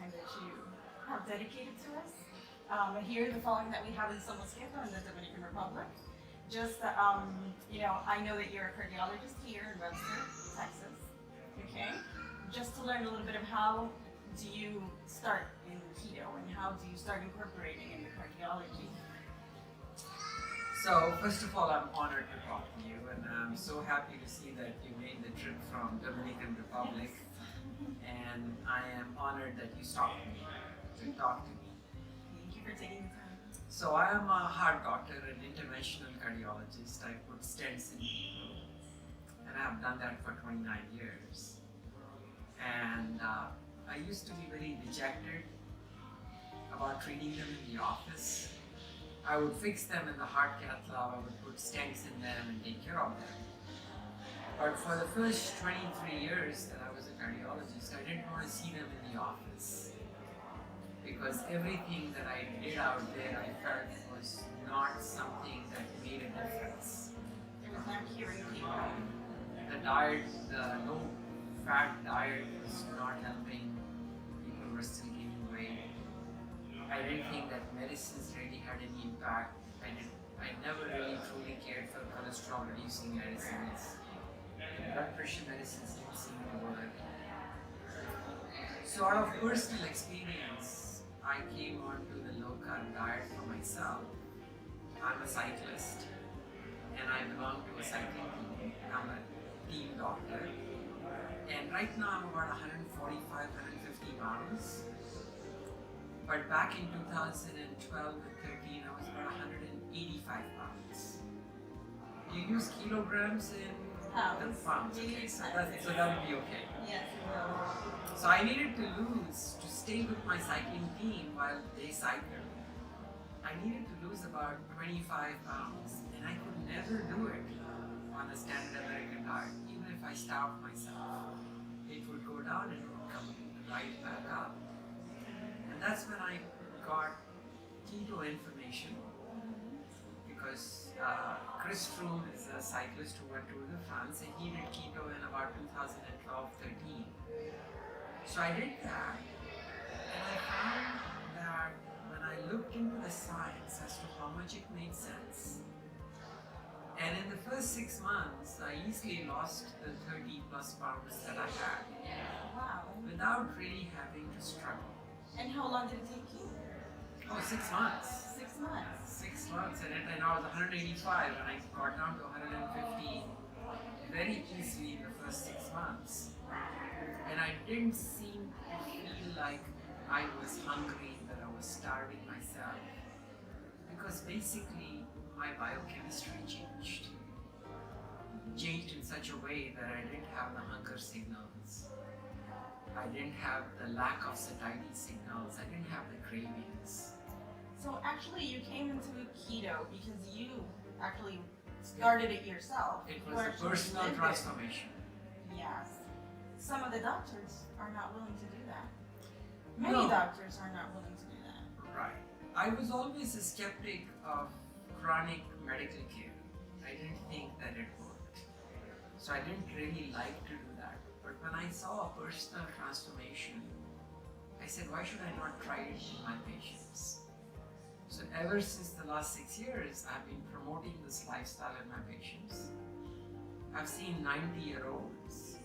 time that you have dedicated to us. Here, the following that we have in Somos Keto in the Dominican Republic. Just, I know that you're a cardiologist here in Webster, Texas. Okay? Just to learn a little bit of how do you start in keto and how do you start incorporating in the cardiology? So first of all, I'm honored to talk to you, and I'm so happy to see that you made the trip from Dominican Republic, and I am honored that you stopped me to talk to me. Thank you for taking the time. So I am a heart doctor, an interventional cardiologist. I put stents in people, and I have done that for 29 years. And I used to be very dejected about treating them in the office. I would fix them in the heart cath lab, I would put stents in them and take care of them. But for the first 23 years that I was a cardiologist, I didn't want to see them in the office. Because everything that I did out there, I felt was not something that made a difference. It was not curing people. The diet, the low-fat diet was not helping. People were still gaining weight. I didn't think that medicines really had any impact. I never really truly cared for cholesterol reducing medicines. Blood pressure medicines didn't seem to work. So out of personal experience, I came onto the low carb diet for myself. I'm a cyclist and I belong to a cycling team. I'm a team doctor. And right now I'm about 145, 150 pounds. But back in 2012 and 13, I was about 185 pounds. You use kilograms in pounds, okay, so that would be okay. Yes, it will. So I needed to lose, to stay with my cycling team while they cycled. I needed to lose about 25 pounds, and I could never do it on the standard American diet. Even if I starved myself, it would go down and it would come right back up. And that's when I got keto information, because Chris Froome is a cyclist who went to the France and he did keto in about 2012-13. So I did that, and I found that when I looked into the science as to how much it made sense, and in the first 6 months I easily lost the 30 plus pounds that I had. Wow. Without really having to struggle. And how long did it take you? Oh, 6 months. 6 months. 6 months, and I was 185 and I got down to 150 very easily in the first 6 months. And I didn't seem to feel like I was hungry, that I was starving myself. Because basically my biochemistry changed. Changed in such a way that I didn't have the hunger signals. I didn't have the lack of satiety signals. I didn't have the cravings. So actually you came into keto because you actually started it yourself. It You was a actually personal lived it. transformation. Yes. Some of the doctors are not willing to do that. Many No. doctors are not willing to do that. Right. I was always a skeptic of chronic medical care. I didn't think that it worked. So I didn't really like to do that. But when I saw a personal transformation, I said, why should I not try it in my patients? So ever since the last 6 years, I've been promoting this lifestyle in my patients. I've seen 90-year-olds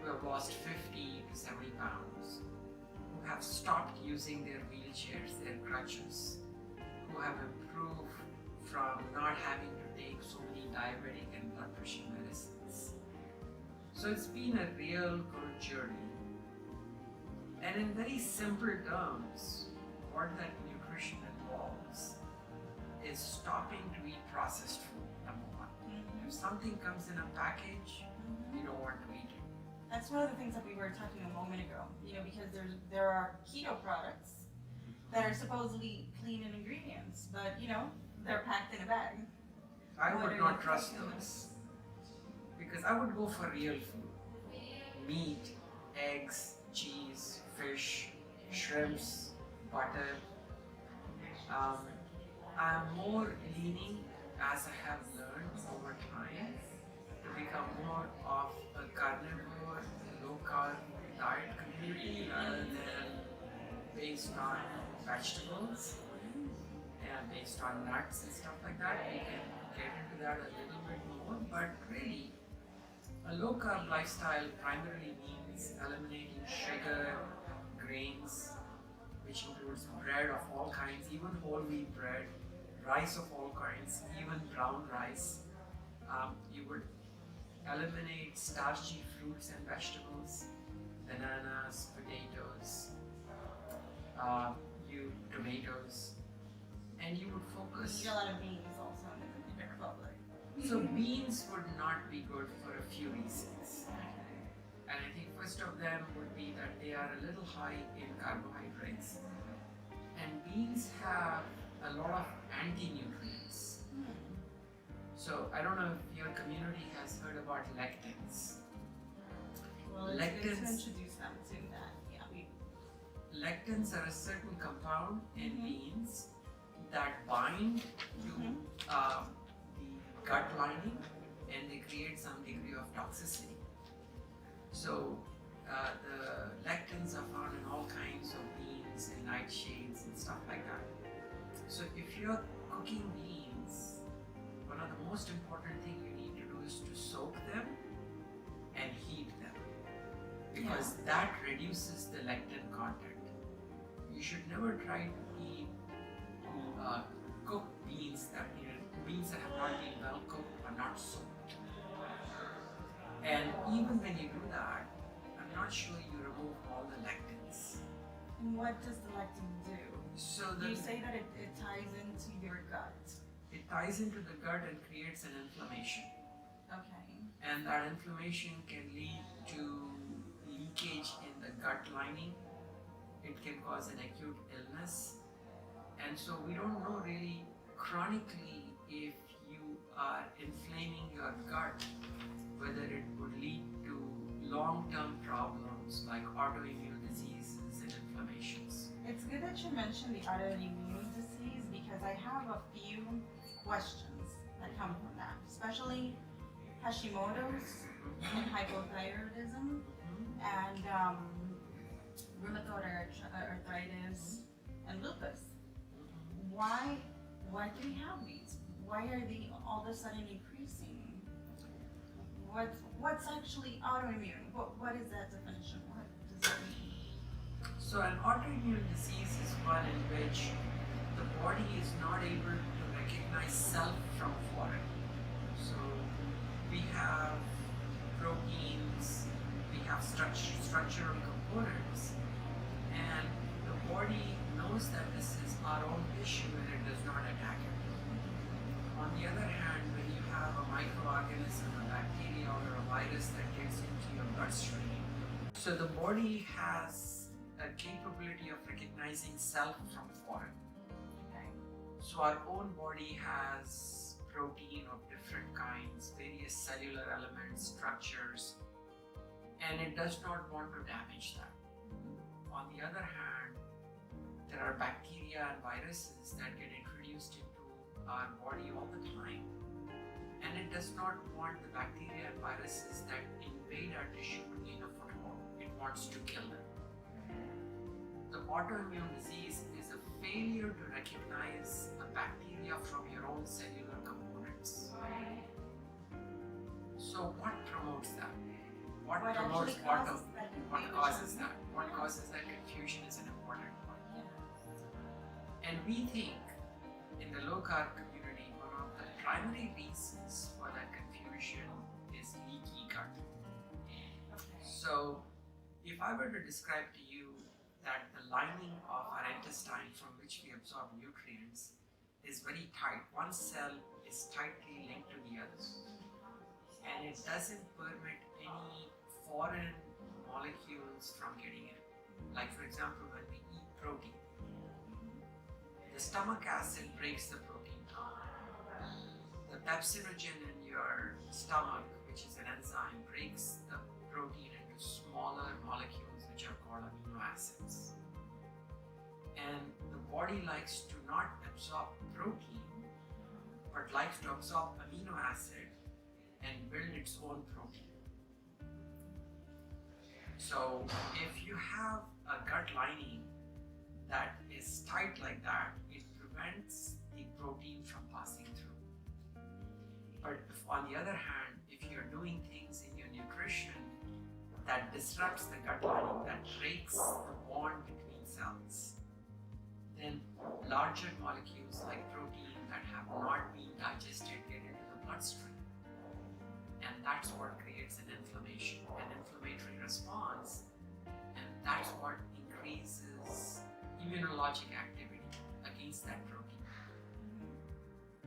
who have lost 50 to 70 pounds, who have stopped using their wheelchairs, their crutches, who have improved from not having to take so many diabetic and blood pressure medicines. So it's been a real good journey. And in very simple terms, what that nutrition involves is stopping to eat processed food, number one. If something comes in a package, you don't want to eat it. That's one of the things that we were talking a moment ago, because there are keto products that are supposedly clean in ingredients, but they're packed in a bag. I What would are not you trust thinking? those, because I would go for real food. Meat, eggs, cheese, fish, shrimps, butter. I'm more leaning, as I have learned over time, to become more of a carnivore, low-carb diet community rather than based on vegetables and based on nuts and stuff like that. We can get into that a little bit more, but really, a low carb lifestyle primarily means eliminating sugar, grains, which includes bread of all kinds, even whole wheat bread, rice of all kinds, even brown rice. You would eliminate starchy fruits and vegetables, bananas, potatoes, tomatoes, and you would focus. You eat a lot of beans also in the Dominican Republic. So beans would not be good for a few reasons. And I think first of them would be that they are a little high in carbohydrates. And beans have a lot of anti-nutrients. So I don't know if your community has heard about lectins. Well, it's good to introduce them to that. Yeah, lectins are a certain compound in beans that bind to the gut lining and they create some degree of toxicity. So the lectins are found in all kinds of beans and nightshades and stuff like that. So if you're cooking beans, one of the most important things you need to do is to soak them and heat them, because that reduces the lectin content. You should never try to eat cooked beans beans that have not been well cooked or not soaked. And even when you do that, I'm not sure you remove all the lectins. And what does the lectin do? So You say that it ties into your gut. It ties into the gut and creates an inflammation. Okay. And that inflammation can lead to leakage in the gut lining. It can cause an acute illness. And so we don't know really chronically if you are inflaming your gut, whether it would lead to long-term problems like autoimmune diseases and inflammations. It's good that you mentioned the autoimmune disease because I have a few questions that come from that, especially Hashimoto's and hypothyroidism and rheumatoid arthritis and lupus. Why do we have these? Why are they all of a sudden increasing? What's actually autoimmune? What is that definition? What does that mean? So an autoimmune disease is one in which the body is not able to recognize self from foreign. So we have proteins, we have structural components, and the body knows that this is our own tissue and it does not attack it. On the other hand, when you have a microorganism, a bacteria or a virus that gets into your bloodstream, so the body has a capability of recognizing self from foreign. Okay. So our own body has protein of different kinds, various cellular elements, structures, and it does not want to damage that. On the other hand, there are bacteria and viruses that get introduced into our body all the time, and it does not want the bacteria and viruses that invade our tissue to gain a foothold. It wants to kill them. The autoimmune disease is a failure to recognize a bacteria from your own cellular components. So what promotes that? What promotes what causes that? What causes that confusion is an important one. And we think in the low carb community, one of the primary reasons for that confusion is leaky gut. So if I were to describe to you that the lining of our intestine from which we absorb nutrients is very tight, one cell is tightly linked to the other, and it doesn't permit any foreign molecules from getting in. Like for example, when we eat protein, the stomach acid breaks the protein down. The pepsinogen in your stomach, which is an enzyme, breaks the protein into smaller molecules which are called amino acids. And the body likes to not absorb protein, but likes to absorb amino acid and build its own protein. So if you have a gut lining that tight like that, it prevents the protein from passing through. But if, on the other hand, if you're doing things in your nutrition that disrupts the gut lining, that breaks the bond between cells, then larger molecules like protein that have not been digested get into the bloodstream. And that's what creates an inflammation, an inflammatory response, and that's what increases immunologic activity against that protein.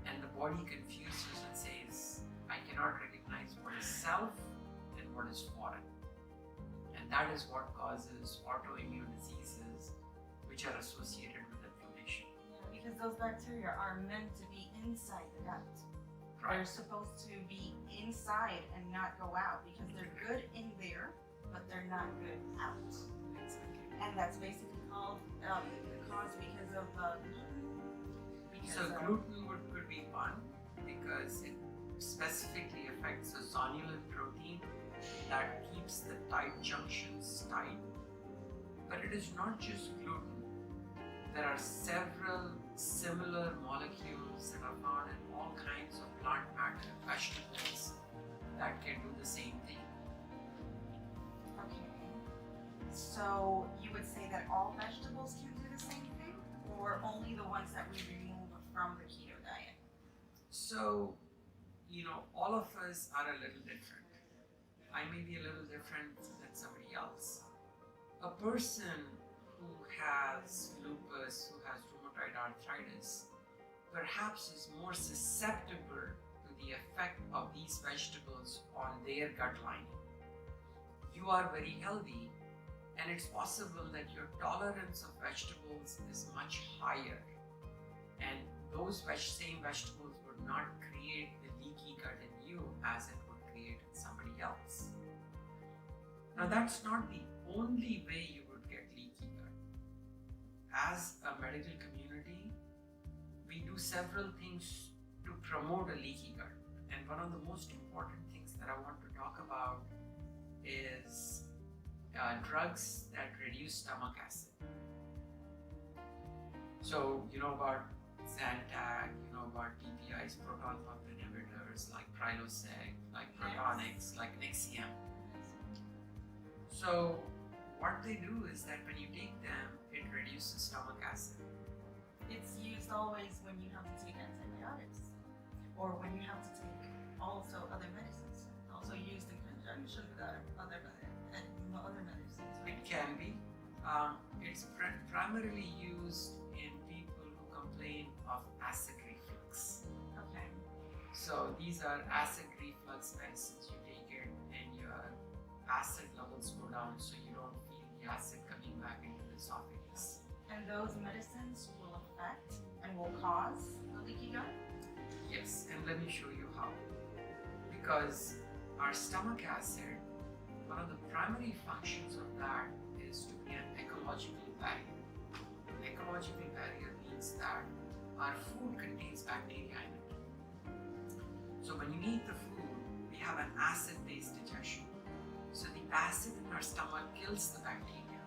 And the body confuses and says, I cannot recognize what is self and what is foreign. And that is what causes autoimmune diseases which are associated with inflammation. Yeah, because those bacteria are meant to be inside the gut. They're supposed to be inside and not go out because they're good in there, but they're not good out. And that's basically called the cause because of gluten. So gluten could be one because it specifically affects the zonulin protein that keeps the tight junctions tight. But it is not just gluten. There are several similar molecules that are found in all kinds of plant matter, vegetables, that can do the same thing. Okay. So you would say that all vegetables can do the same thing, or only the ones that we remove from the keto diet? So, all of us are a little different. I may be a little different than somebody else. A person who has lupus, who has rheumatoid arthritis, perhaps is more susceptible to the effect of these vegetables on their gut lining. You are very healthy, and it's possible that your tolerance of vegetables is much higher, and those same vegetables would not create the leaky gut in you as it would create in somebody else. Now, that's not the only way you would get leaky gut. As a medical community, we do several things to promote a leaky gut. And one of the most important things that I want to talk about is drugs that reduce stomach acid. So, you know about Zantac, you know about PPIs, proton pump inhibitors like Prilosec, like Protonix, like Nexium. So, what they do is that when you take them, it reduces stomach acid. It's used always when you have to take antibiotics, or when you have to take also other medicines. Also used in conjunction with other medicines. Right? It can be. It's primarily used in people who complain of acid reflux. Okay. So these are acid reflux medicines. You take it and your acid levels go down so you don't feel the acid coming back into the esophagus. And those medicines will affect and will cause the leaky gut? Yes, and let me show you how. Because our stomach acid, one of the primary functions of that is to be an ecological barrier. An ecological barrier means that our food contains bacteria in it. So when you eat the food, we have an acid-base digestion. So the acid in our stomach kills the bacteria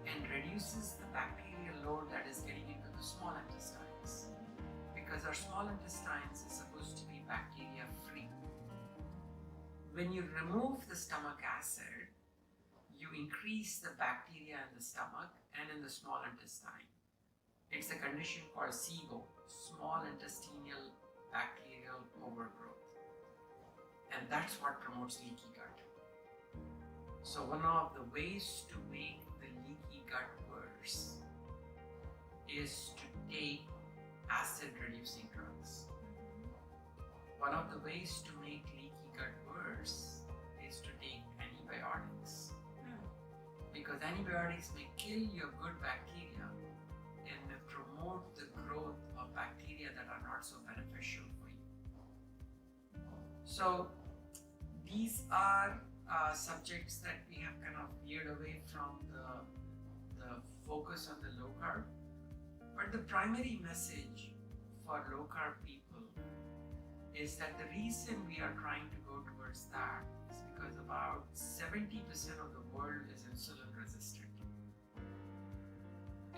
and reduces the bacterial load that is getting into the small intestines. Because our small intestines is supposed to be bacteria free. When you remove the stomach acid, you increase the bacteria in the stomach and in the small intestine. It's a condition called SIBO, small intestinal bacterial overgrowth. And that's what promotes leaky gut. So one of the ways to make the leaky gut worse is to take acid reducing drugs. One of the ways to make leaky gut worse is to take antibiotics. Because antibiotics may kill your good bacteria and may promote the growth of bacteria that are not so beneficial for you. So these are subjects that we have kind of veered away from the focus on the low carb. But the primary message for low carb people is that the reason we are trying to go towards that is because about 70% of the world is insulin resistant.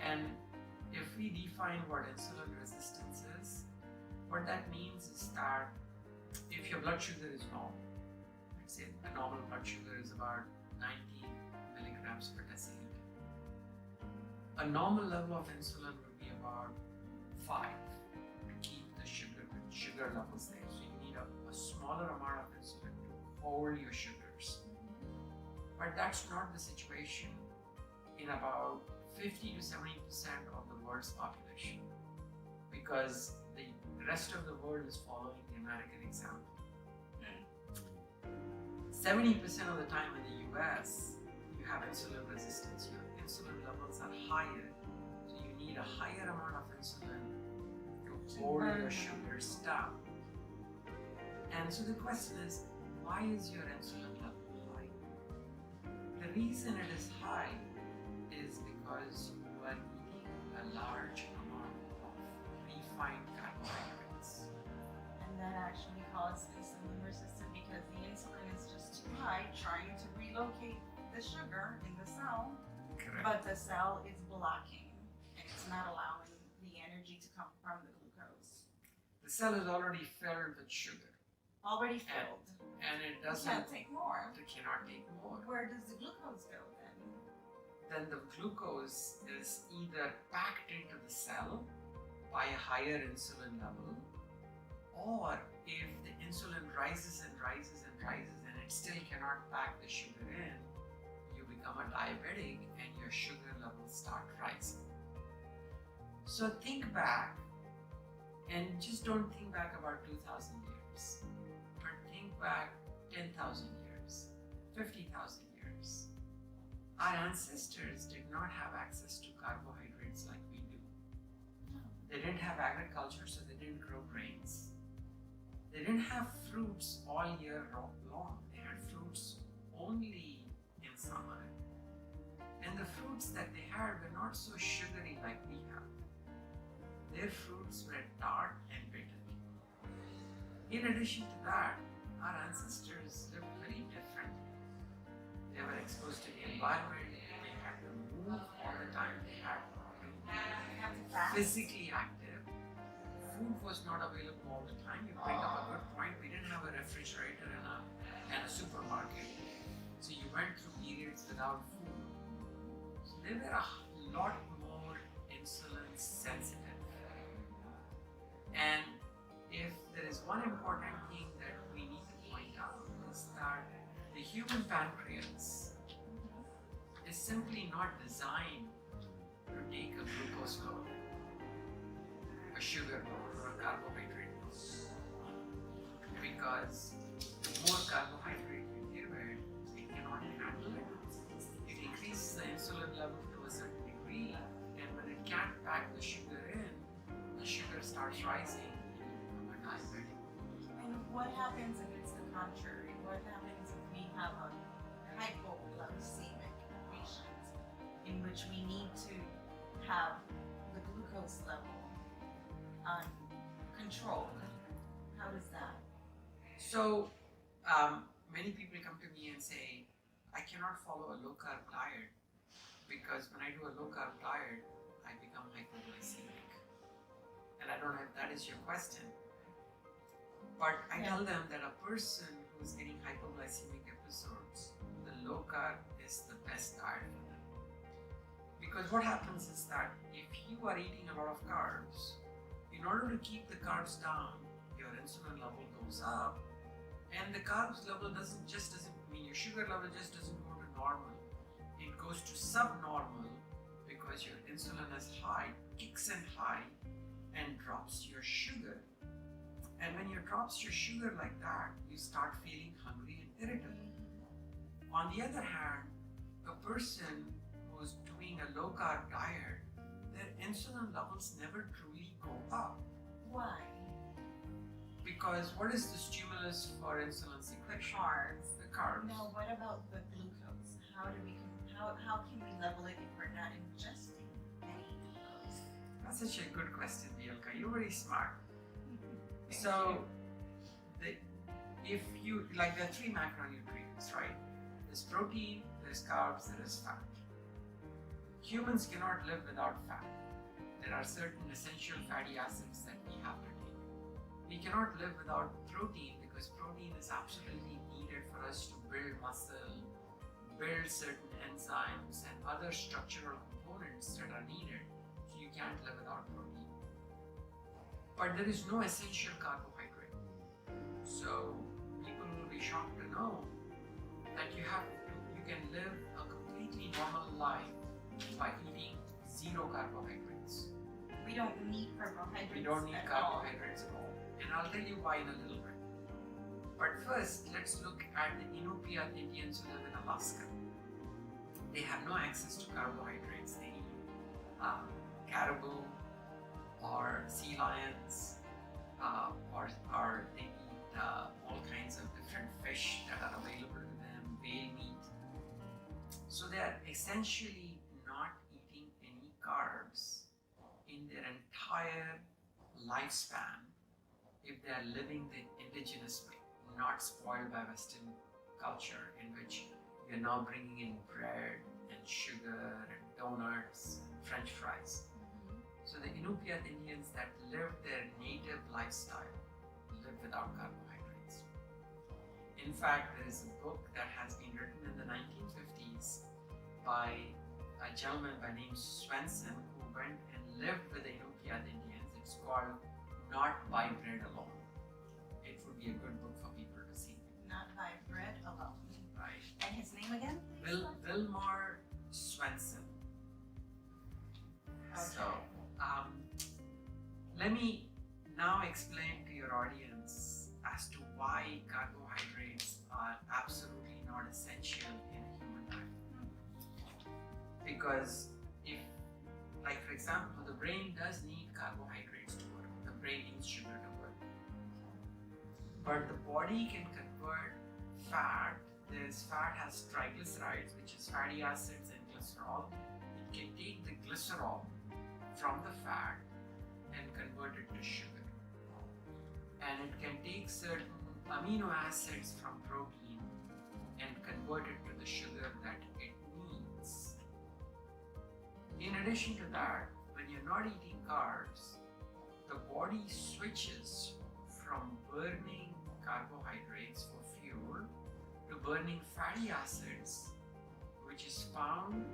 And if we define what insulin resistance is, what that means is that if your blood sugar is normal, let's say a normal blood sugar is about 90 milligrams per deciliter, a normal level of insulin would be about 5 to keep the sugar levels there. So you need a smaller amount of insulin to hold your sugars. But that's not the situation in about 50 to 70% of the world's population, because the rest of the world is following the American example. 70% of the time in the US, you have insulin resistance. Your insulin levels are higher, so you need a higher amount of insulin to hold your sugars down. And so the question is, why is your insulin level high? The reason it is high is because you are eating a large amount of refined carbohydrates. And that actually causes insulin resistance because the insulin is just too high, trying to relocate the sugar in the cell, Correct. but the cell is blocking and it's not allowing the energy to come from the glucose. The cell is already filled with sugar, Already filled. and it It doesn't. can't take more. It cannot take more. Where does the glucose go then? Then the glucose is either packed into the cell by a higher insulin level, or if the insulin rises and rises and rises and it still cannot pack the sugar in, you become a diabetic and your sugar levels start rising. So think back, and just don't think back about 2,000 years, but think back 10,000 years, 50,000 years. Our ancestors did not have access to carbohydrates like we do. They didn't have agriculture, so they didn't grow grains. They didn't have fruits all year long. They had fruits only in summer. And the fruits that they had were not so sugary like we have. Their fruits were tart and bitter. In addition to that, our ancestors lived very differently. They were exposed to the environment, they had to move all the time, they had to be physically active. Food was not available all the time. You bring up a good point. We didn't have a refrigerator and a supermarket. So you went through periods without food. So they were a lot more insulin sensitive. And if there is one important thing that we need to point out is that the human pancreas is simply not designed to take a glucose load, a sugar load, or a carbohydrate load. Because the more carbohydrate you give it, it cannot handle it. It increases the insulin level to a certain degree, and when it can't pack the sugar in, the sugar starts rising and you become a diabetic. And what happens if it's the contrary? What happens if we have a hypoglycemic patient in which we need to have the glucose level controlled? How does that? So, many people come to me and say, I cannot follow a low carb diet because when I do a low carb diet, I become hypoglycemic. And I don't know if that is your question. But I tell them that a person who's getting hypoglycemic episodes, the low carb is the best diet for them. Because what happens is that if you are eating a lot of carbs, in order to keep the carbs down, your insulin level goes up, and the carbs level doesn't your sugar level just doesn't go to normal. It goes to subnormal because your insulin is high, kicks in high, and drops your sugar. And when you drops your sugar like that, you start feeling hungry and irritable. On the other hand, a person who's doing a low carb diet, their insulin levels never truly go up. Why? Because what is the stimulus for insulin secretion? Carbs. The carbs. Now, what about the glucose? How can we level it if we're not ingesting any glucose? That's such a good question, Bielka. You're very smart. So, if you like, there are 3 macronutrients, right? There's protein, there's carbs, there is fat. Humans cannot live without fat. there are certain essential fatty acids that we have to take. We cannot live without protein because protein is absolutely needed for us to build muscle, build certain enzymes and other structural components that are needed. So you can't live without protein. But there is no essential carbohydrate. So people will be shocked to know that you can live a completely normal life by eating zero carbohydrates. We don't need carbohydrates. We don't need at carbohydrates at all. And I'll tell you why in a little bit. But first, let's look at the Inupiat Indians who live in Alaska. They have no access to carbohydrates. They eat caribou or sea lions, or they eat all kinds of different fish that are available to them, whale meat. So they are essentially not eating any carbs in their entire lifespan if they are living the indigenous way, not spoiled by Western culture in which we are now bringing in bread and sugar and donuts and French fries. So the Inupiat Indians that live their native lifestyle live without carbohydrates. In fact, there is a book that has been written in the 1950s by a gentleman by name Swenson who went and lived with the Inupiat Indians. It's called Not by Bread Alone. It would be a good book for people to see. Not by bread alone. Right. And his name again? Wilmar Swenson. Okay. So, let me now explain to your audience as to why carbohydrates are absolutely not essential in a human diet. Because if, like for example, the brain does need carbohydrates to work. The brain needs sugar to work. But the body can convert fat. This fat has triglycerides, which is fatty acids and glycerol. It can take the glycerol from the fat and convert it to sugar. And it can take certain amino acids from protein and convert it to the sugar that it needs. In addition to that, when you're not eating carbs, the body switches from burning carbohydrates for fuel to burning fatty acids, which is found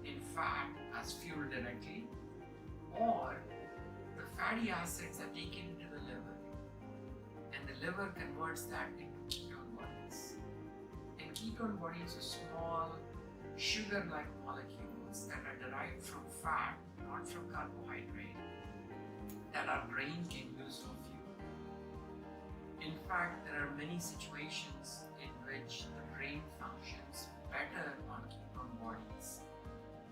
in fat as fuel directly, or the fatty acids are taken into the liver, and the liver converts that into ketone bodies. And ketone bodies are small sugar-like molecules that are derived from fat, not from carbohydrate, that our brain can use for fuel. In fact, there are many situations in which the brain functions better on ketone bodies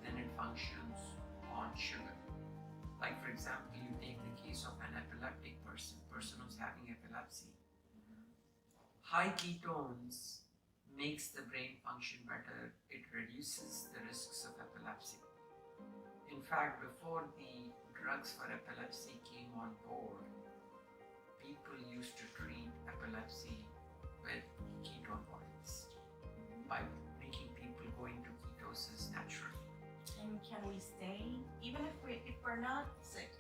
than it functions on sugar. Like for example, you take the case of an epileptic person who's having epilepsy. High ketones makes the brain function better. It reduces the risks of epilepsy. In fact, before the drugs for epilepsy came on board, people used to treat epilepsy with ketone bodies by making people go into ketosis naturally. And can we stay, even if we're not sick,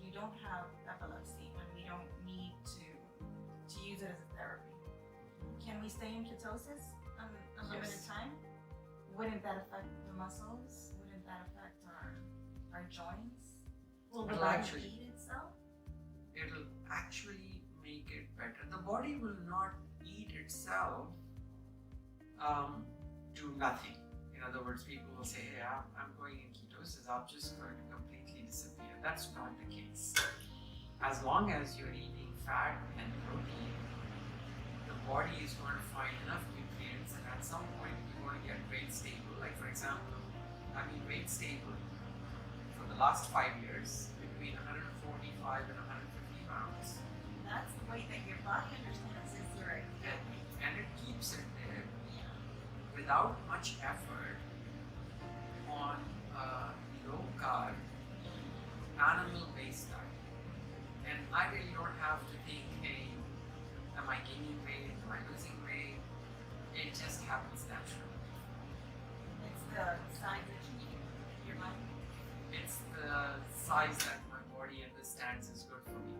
you don't have epilepsy and we don't need to use it as a therapy, can we stay in ketosis a limited time? Wouldn't that affect the muscles? Wouldn't that affect our joints? Will the body eat itself? It'll actually make it better. The body will not eat itself do nothing. In other words, people will say, hey, I'm going in ketosis, I'm just going to completely disappear. That's not the case. As long as you're eating fat and protein, the body is going to find enough nutrients, and at some point you're going to get weight stable. Like for example, weight stable for the last 5 years between 145 and 150 pounds. That's the weight that your body understands is right. And it keeps it there without much effort on a low carb, animal based diet. And I really don't have to think, hey, am I gaining weight? Am I losing weight? It just happens naturally. It's the signs that you need your body. It's the size that my body understands is good for me.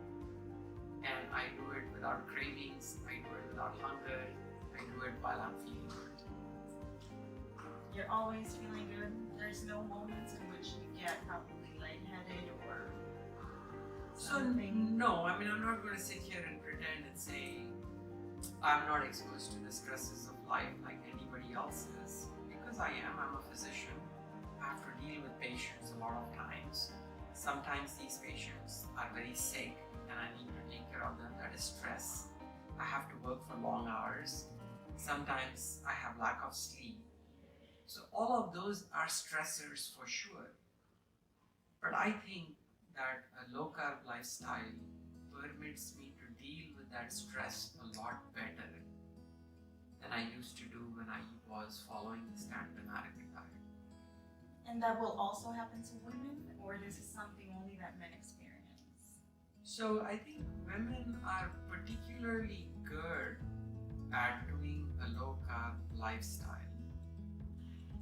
And I do it without cravings, I do it without hunger, I do it while I'm feeling good. You're always feeling good. There's no moments in which you get probably lightheaded or So something. no, I mean, I'm not going to sit here and pretend and say I'm not exposed to the stresses of life like anybody else is, because I am. I'm a physician. I have to deal with patients a lot of times. Sometimes these patients are very sick and I need to take care of them. That is stress. I have to work for long hours. Sometimes I have lack of sleep. So all of those are stressors for sure. But I think that a low carb lifestyle permits me to deal with that stress a lot better than I used to do when I was following the standard American diet. And that will also happen to women, or this is something only that men experience? So I think women are particularly good at doing a low carb lifestyle.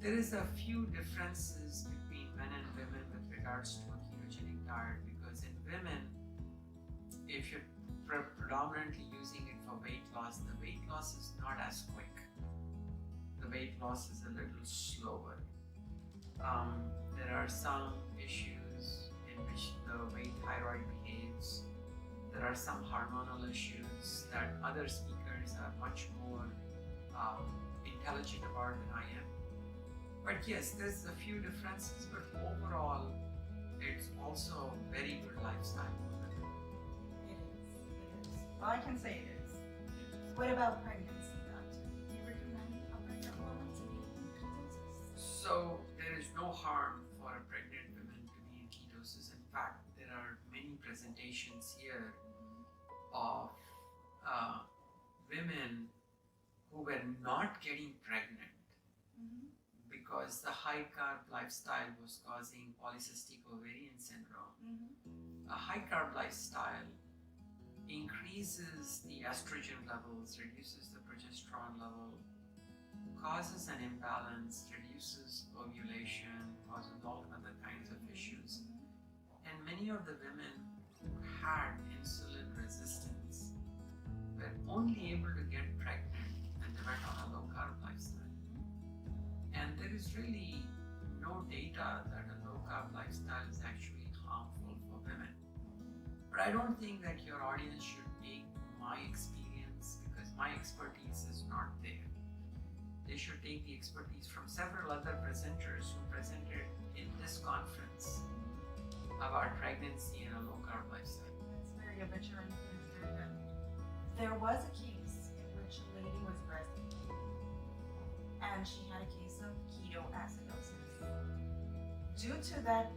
There is a few differences between men and women with regards to a ketogenic diet, because in women, if you're predominantly using it for weight loss, the weight loss is not as quick. The weight loss is a little slower. There are some issues in which the weight thyroid behaves. There are some hormonal issues that other speakers are much more intelligent about than I am. But yes, there's a few differences, but overall, it's also a very good lifestyle. It is. Well, I can say it is. What about pregnancy, doctor? Do you recommend a pregnant woman to be in ketosis? So there is no harm for a pregnant woman to be in ketosis. In fact, there are many presentations here of women who were not getting pregnant because the high carb lifestyle was causing polycystic ovarian syndrome. A high carb lifestyle increases the estrogen levels, reduces the progesterone level, causes an imbalance, reduces ovulation, causes all other kinds of issues. And many of the women who had insulin resistance were only able to get pregnant when they went on a low carb lifestyle. And there is really no data that a low carb lifestyle is actually harmful for women. But I don't think that your audience should take my experience, because my expertise is not there. They should take the expertise from several other presenters who presented in this conference about pregnancy and a low carb lifestyle. That's very obituary. There was a case in which a lady was breastfeeding, and she had a case of ketoacidosis. Due to that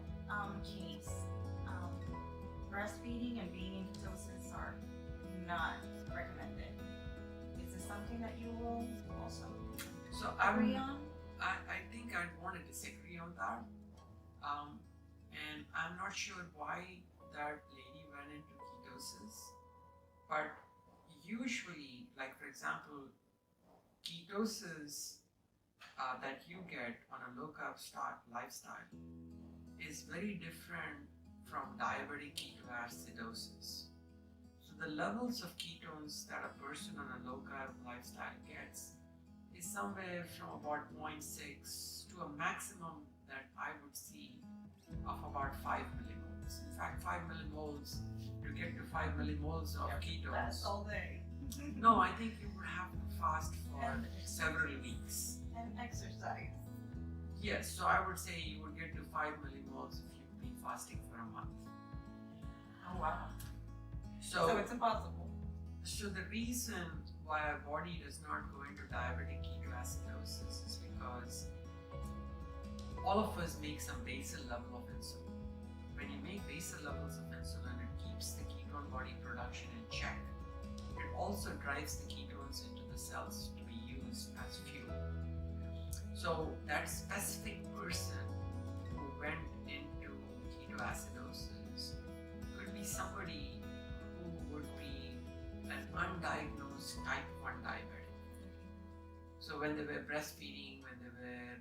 case, breastfeeding and being in ketosis are not recommended. Is this something that you will also So agree on? I think I'd want to disagree on that. And I'm not sure why that lady went into ketosis. But usually, like for example, ketosis that you get on a low carb lifestyle is very different from diabetic ketoacidosis. So the levels of ketones that a person on a low carb lifestyle gets is somewhere from about 0.6 to a maximum that I would see of about 5 millimoles. In fact, 5 millimoles, to get to 5 millimoles of ketones. That's all day. No, I think you would have to fast for And several weeks. And exercise. Yes, so I would say you would get to 5 millimoles if you've been fasting for a month. Oh wow. So So it's impossible. So the reason why our body does not go into diabetic ketoacidosis is because all of us make some basal level of insulin. When you make basal levels of insulin, it keeps the ketone body production in check. It also drives the ketones into the cells to be used as fuel. So that specific person who went into ketoacidosis could be somebody who would be an undiagnosed type 1 diabetic. So when they were breastfeeding, when they were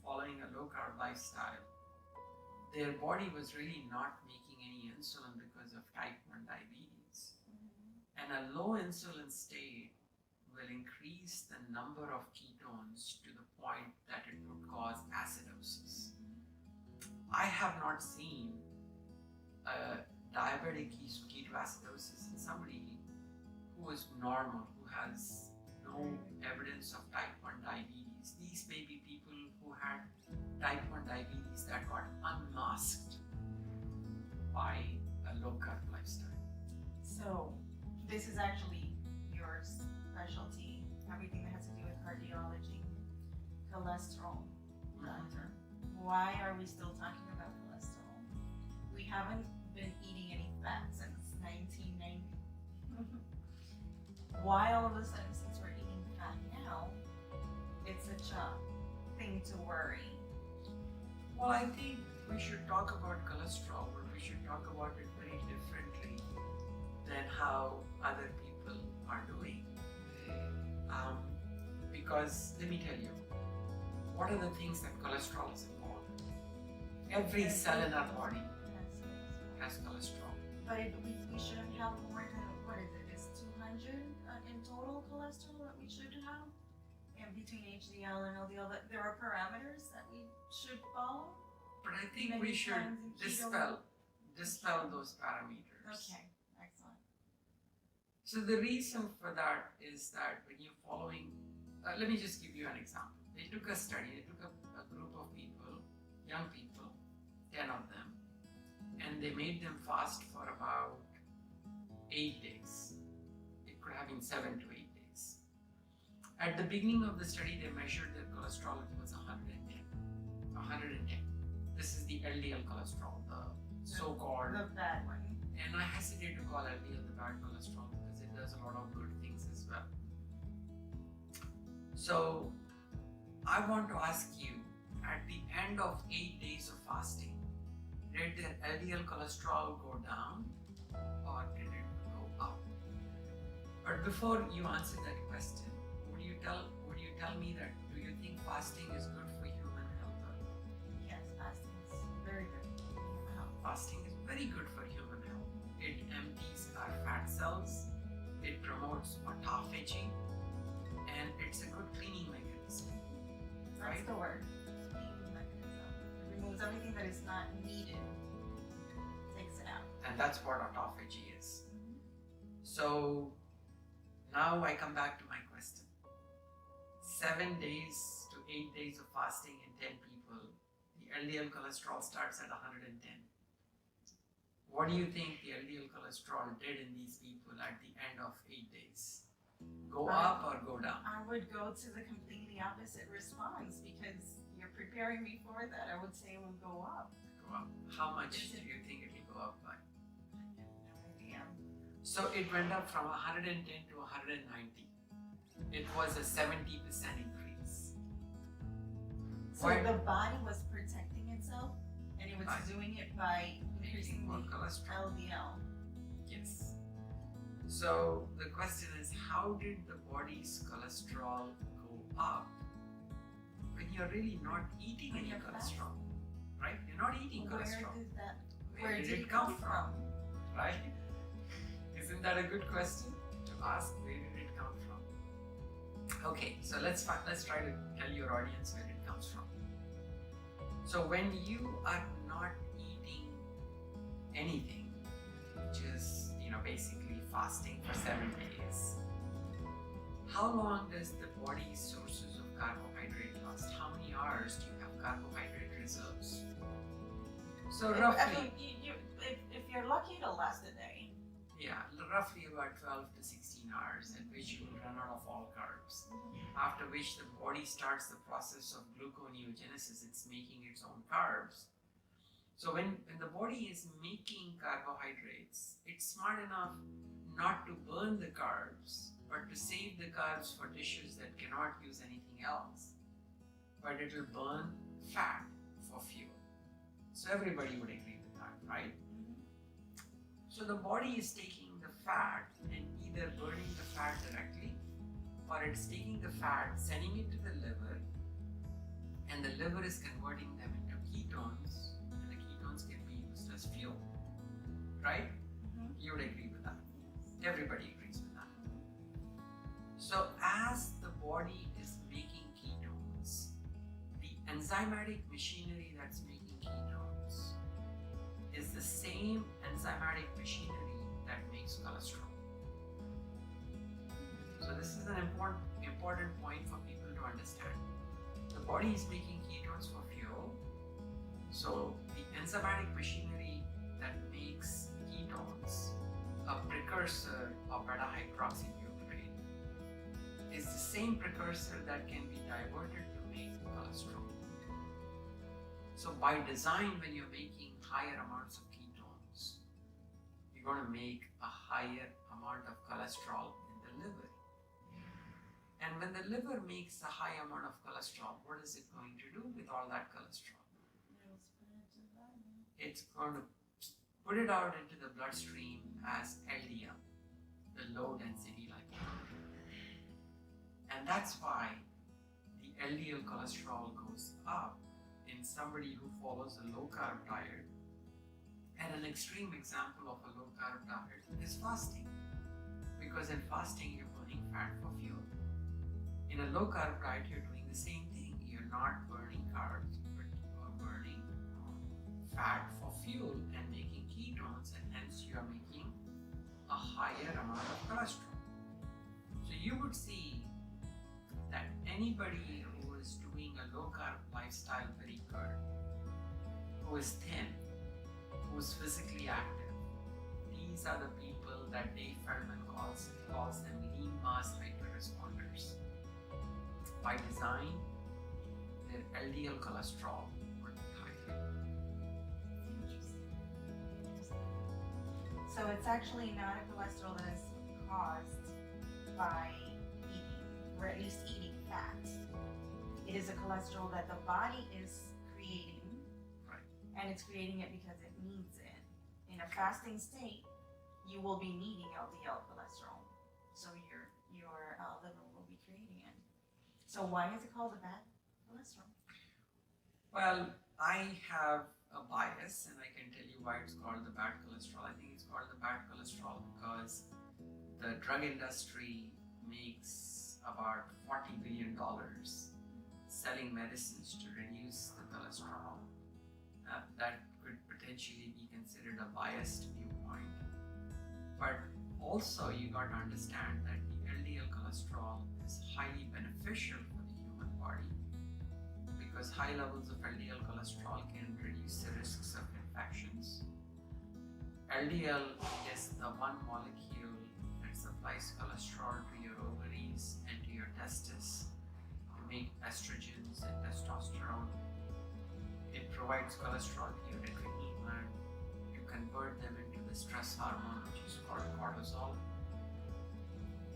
following a low carb lifestyle, their body was really not making any insulin because of type 1 diabetes. And a low insulin state will increase the number of ketones to the point that it would cause acidosis. I have not seen a diabetic ketoacidosis in somebody who is normal, who has no evidence of type 1 diabetes. These may be people who had type 1 diabetes that got unmasked by a low carb lifestyle. So this is actually your specialty, everything that has to do with cardiology, cholesterol, doctor. Why are we still talking about cholesterol? We haven't been eating any fat since 1990. Why all of a sudden, since we're eating fat now, it's such a thing to worry? Well, I think we should talk about cholesterol, but we should talk about it very differently than how other people are doing. Because let me tell you, what are the things that cholesterol is involved in? Every cell in our body has cholesterol. But we shouldn't have more than, what is it? It's 200 in total cholesterol that we should have? And between HDL and LDL, there are parameters that we should follow? But I think Many we should times in keto- dispel those parameters. Okay, excellent. So the reason for that is that when you're following, let me just give you an example. They took a study, they took a group of people, young people, 10 of them, and they made them fast for about 8 days. It could have been 7 to 8 days. At the beginning of the study, they measured their cholesterol, it was 110. 110. This is the LDL cholesterol, the so-called, The bad one. and I hesitate to call LDL the bad cholesterol because it does a lot of good things as well. So I want to ask you, at the end of 8 days of fasting, did their LDL cholesterol go down or did it go up? But before you answer that question, would you tell me that do you think fasting is good for human health? Yes, fasting is very good for human health. Fasting is very good for human health. It empties our fat cells, it promotes autophagy, and it's a good cleaning mechanism. That's Right? the word. Cleaning mechanism. It removes everything that is not needed. Takes it out. And that's what autophagy is. So now I come back to my question. 7 days to 8 days of fasting in 10 people, the LDL cholesterol starts at 110. What do you think the LDL cholesterol did in these people at the end of 8 days? Go up or go down? I would go to the completely opposite response because you're preparing me for that. I would say it would go up. Go up. How much do you think it will go up by? I have no idea. So it went up from 110 to 190. It was a 70% increase. So Why? the body was protecting itself and it was Right. doing it by increasing More the cholesterol. LDL. Yes. So the question is, how did the body's cholesterol go up when you're really not eating When any you're cholesterol, right? You're not eating cholesterol. Where did it come from? Right? Isn't that a good question to ask? Where did it come from? Okay, so let's try to tell your audience where it comes from. So when you are not eating anything, which is basically fasting for 7 days, how long does the body's sources of carbohydrate last? How many hours do you have carbohydrate reserves? So roughly, If you're lucky, it'll last a day. yeah, roughly about 12 to 16 hours, at which you will run out of all carbs. After which the body starts the process of gluconeogenesis, it's making its own carbs. So when the body is making carbohydrates, it's smart enough not to burn the carbs, but to save the carbs for tissues that cannot use anything else. But it will burn fat for fuel. So everybody would agree with that, right? So the body is taking the fat and either burning the fat directly, or it's taking the fat, sending it to the liver, and the liver is converting them into ketones, and the ketones same enzymatic machinery that makes cholesterol. So this is an important point for people to understand. The body is making ketones for fuel. So the enzymatic machinery that makes ketones, a precursor of beta-hydroxybutyrate, is the same precursor that can be diverted to make cholesterol. So by design, when you're making higher amounts of ketones, you're going to make a higher amount of cholesterol in the liver. And when the liver makes a high amount of cholesterol, what is it going to do with all that cholesterol? It's going to put it out into the bloodstream as LDL, the low density lipoprotein. And that's why the LDL cholesterol goes up in somebody who follows a low carb diet. And an extreme example of a low carb diet is fasting. Because in fasting, you're burning fat for fuel. In a low carb diet, you're doing the same thing. You're not burning carbs, but you are burning fat for fuel and making ketones, and hence you are making a higher amount of cholesterol. So you would see that anybody who is doing a low carb lifestyle very good, who is thin, who is physically active, these are the people that Dave Feldman calls them lean mass hyperresponders. By design, their LDL cholesterol would be higher. So it's actually not a cholesterol that is caused by eating, or at least eating fat. It is a cholesterol that the body is creating, Right. and it's creating it because it needs it. In a fasting state, you will be needing LDL cholesterol, so your liver will be creating it. So why is it called a bad cholesterol? Well, I have a bias, and I can tell you why it's called the bad cholesterol. I think it's called the bad cholesterol because the drug industry makes about $40 billion selling medicines to reduce the cholesterol. That could potentially be considered a biased viewpoint. But also you got to understand that the LDL cholesterol is highly beneficial for the human body because high levels of LDL cholesterol can reduce the risks of infections. LDL is the one molecule that supplies cholesterol to your ovaries and to your testes to make estrogens and testosterone. It provides cholesterol to your adrenal gland to convert them into the stress hormone, which is called cortisol.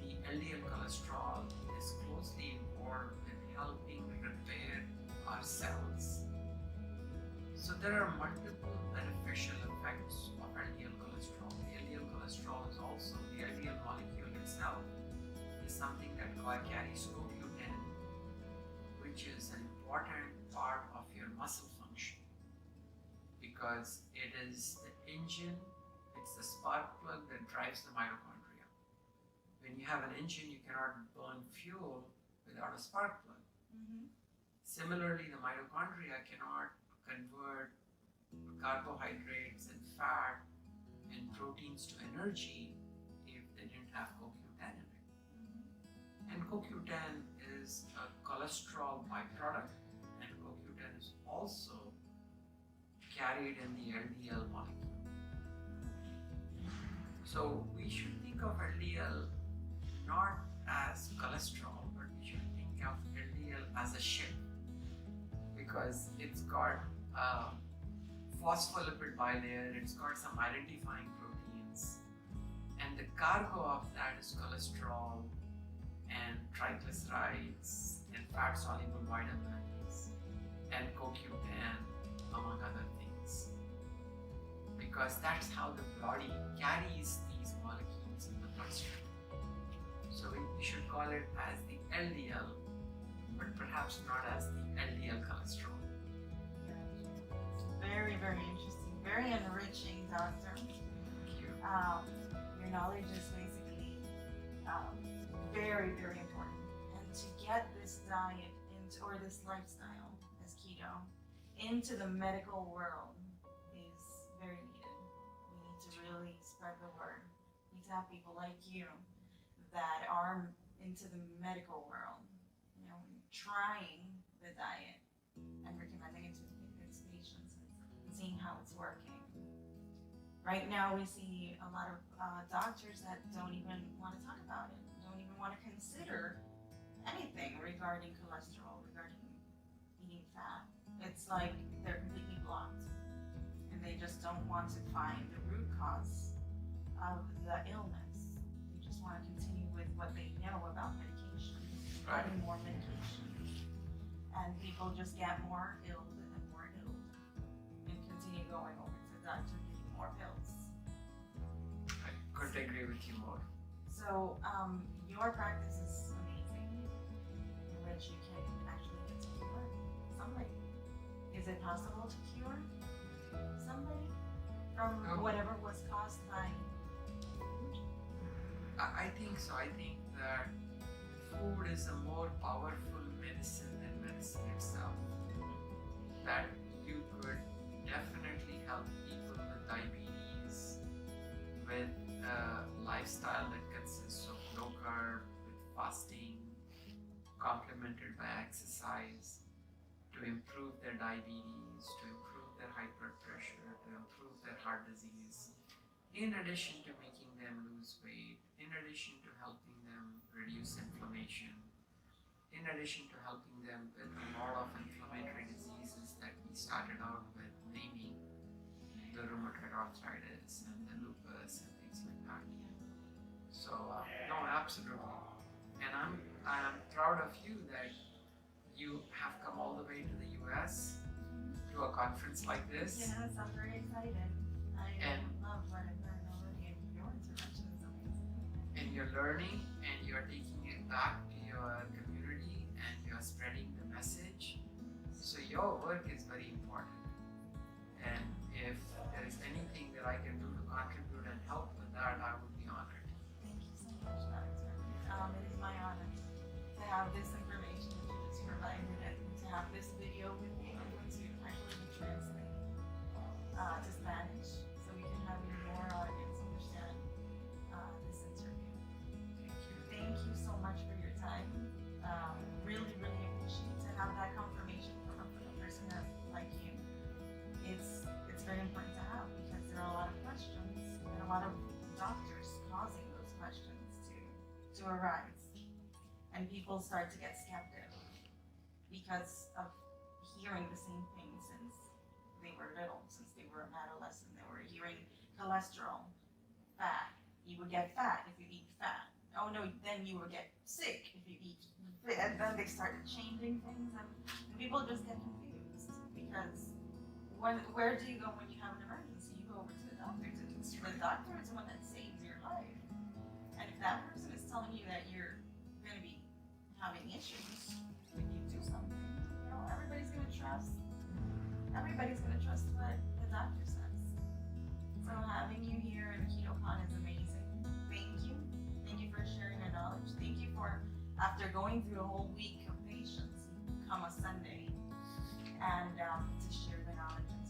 The LDL cholesterol is closely involved in helping repair our cells. So there are multiple beneficial effects of LDL cholesterol. The LDL cholesterol is also, the LDL molecule itself is something that carries CoQ10, which is an important part of your muscle function because it is the engine, it's the spark plug that drives the mitochondria. When you have an engine, you cannot burn fuel without a spark plug. Mm-hmm. Similarly, the mitochondria cannot convert carbohydrates and fat and proteins to energy if they didn't have CoQ10 in it. Mm-hmm. And CoQ10 is a cholesterol byproduct, and CoQ10 is also carried in the LDL molecule. So we should think of LDL not as cholesterol, but we should think of LDL as a ship because it's got a phospholipid bilayer, it's got some identifying proteins, and the cargo of that is cholesterol and triglycerides and fat-soluble vitamins and CoQ10, among other things. Because that's how the body carries these molecules in the bloodstream. So we should call it as the LDL, but perhaps not as the LDL cholesterol. Very, very interesting, very enriching, Doctor. Thank you. Your knowledge is basically very, very important. And to get this diet into, or this lifestyle as keto into the medical world is very needed. really spread the word. We need to have people like you that are into the medical world, you know, trying the diet and recommending it to its patients and seeing how it's working. Right now, we see a lot of doctors that don't even want to talk about it, don't even want to consider anything regarding cholesterol, regarding eating fat. It's like they're completely blocked, and they just don't want to find the root cause of the illness. They just want to continue with what they know about medication, adding more medication, and people just get more ill and continue going over to the doctor getting more pills. I couldn't agree with you more. So your practice is amazing, in which you can actually get to cure somebody. Is it possible to cure somebody from whatever was caused by food? I think so. I think that food is a more powerful medicine than medicine itself. That you could definitely help people with diabetes, with a lifestyle that consists of low carb, with fasting, complemented by exercise, to improve their diabetes, to improve their high blood pressure, to improve their heart disease, in addition to making them lose weight, in addition to helping them reduce inflammation, in addition to helping them with a lot of inflammatory diseases that we started out with, naming the rheumatoid arthritis and the lupus and things like that. So, no, absolutely. And I'm proud of you that you have come all the way to the US to a conference like this. Yes, I'm very excited. I love what I've learned already, and your intervention is amazing. And you're learning and you're taking it back to your community and you're spreading the message. So your work is very important. And if there is anything that I can do to contribute and help with that, I would be honored. Thank you so much, Doctor. It is my honor to have this information that you just provided and to have this video with me. I'm going to actually be translating to Spanish so we can have even more audience understand this interview. Thank you so much for your time. Really, really appreciate to have that confirmation from a person like you. It's very important to have because there are a lot of questions and a lot of doctors causing those questions to arise. And people start to get skeptic because of hearing the same thing since they were little, since they were adolescent. They were hearing cholesterol, fat. You would get fat if you eat fat. Oh no, then you would get sick if you eat fat. And then they started changing things, and people just get confused because where do you go when you have an emergency? You go over to the doctor. The doctor is the one that saves your life. And if that person is telling you that you're going to be having issues when you do something, you know, everybody's going to trust what the doctor says. So having you here in Ketocon is amazing. Thank you. Thank you for sharing your knowledge. Thank you for, after going through a whole week of patients, you come a Sunday and to share the knowledge and